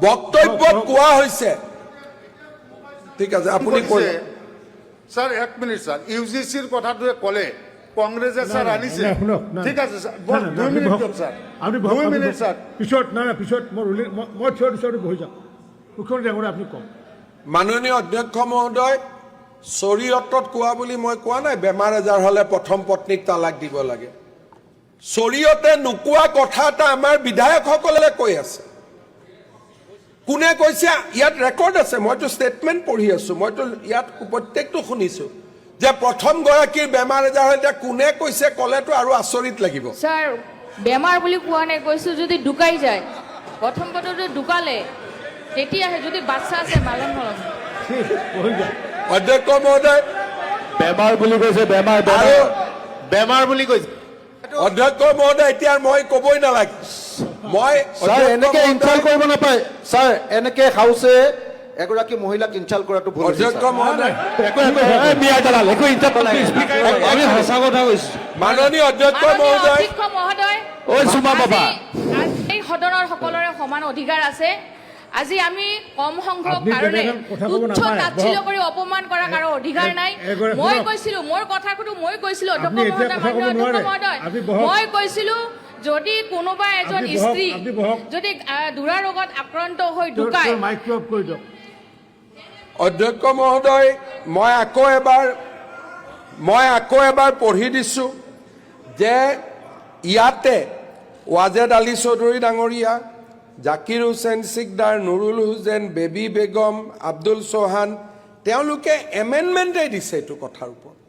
বক্তব্যত কোৱা হৈছে ঠিক আছে আপুনি কৈ স্যাৰ 1 মিনিট স্যাৰ ইউজিসিৰ কথাটোৱে ক'লে কংগ্রেসে স্যার আনিছে ঠিক আছে স্যার 2 মিনিট স্যার আপনি 2 মিনিট স্যার পিছত না পিছত মই থিয় বহি যাম মুখ্যমন্ত্ৰী ডাঙৰীয়া আপুনি কম মাননীয় অধ্যক্ষ মহোদয় শৰীয়তত কোৱা বুলি মই কোৱা নাই বেমাৰ আজাৰ হলে প্ৰথম পত্নীক তালাক দিব লাগে শৰীয়তে নোকোৱা কথা এটা আমাৰ বিধায়কসকলে কৈ আছে কোনে কৈছে ইয়াত ৰেকৰ্ড আছে মইতো ষ্টেটমেন্ট পঢ়ি আছো মইতো ইয়াত প্ৰত্যেকটো শুনিছো যে প্ৰথম গৰাকীৰ বেমাৰ আজাৰ হলে কোনে কৈছে কলেটো আৰু আচৰিত লাগিব স্যাৰ বেমাৰ বুলি কোৱা নাই কৈছো যদি ঢুকাই যায় প্ৰথম কথাটো ঢুকালে তেতিয়াহে যদি বাচ্চা আছে মালন নলম বহি যাম অধ্যক্ষ মহোদয় বেমাৰ বুলি কৈছে বেমাৰ বুলি কৈছে অধ্যক্ষ মহোদয় এতিয়া মই ক'বই নালাগে মই স্যাৰ এনেকে ইনচাল্ট কৰিব নাপায় স্যাৰ এনেকে হাউসে এগৰাকী মহিলাক ইনচাল্ট কৰাটো ভুল অধ্যক্ষ মহোদয় মিয়া দালাল একো ইনচাল্ট আমি সঁচা কথা কৈছো মাননীয় অধ্যক্ষ মহোদয় অধ্যক্ষ মহোদয় ঐ সুমা বাবা এই সদনৰ সকলোৰে সমান অধিকাৰ আছে আজি আমি কম সংখ্যক কাৰণে তুচ্ছ তাচ্ছিল্য কৰি অপমান কৰা কাৰো অধিকাৰ নাই মই কৈছিলো মোৰ কথাটো মই কৈছিলো অধ্যক্ষ মহোদয় মই কৈছিলো যদি কোনোবা এজন স্ত্ৰী যদি দুৰাৰোগত আক্ৰান্ত হৈ ঢুকায় মাইকটো অফ কৰি দিয়ক অধ্যক্ষ মহোদয় মই আকৌ এবাৰ পঢ়ি দিছো যে ইয়াতে ৱাজেদ আলী চৌধুৰী ডাঙৰীয়া জাকিৰ হুছেইন সিকদাৰ নুৰুল হুছেইন বেবী বেগম আব্দুল চৌহান তেওঁলোকে এমেণ্ডমেণ্টেই দিছে এইটো কথাৰ ওপৰত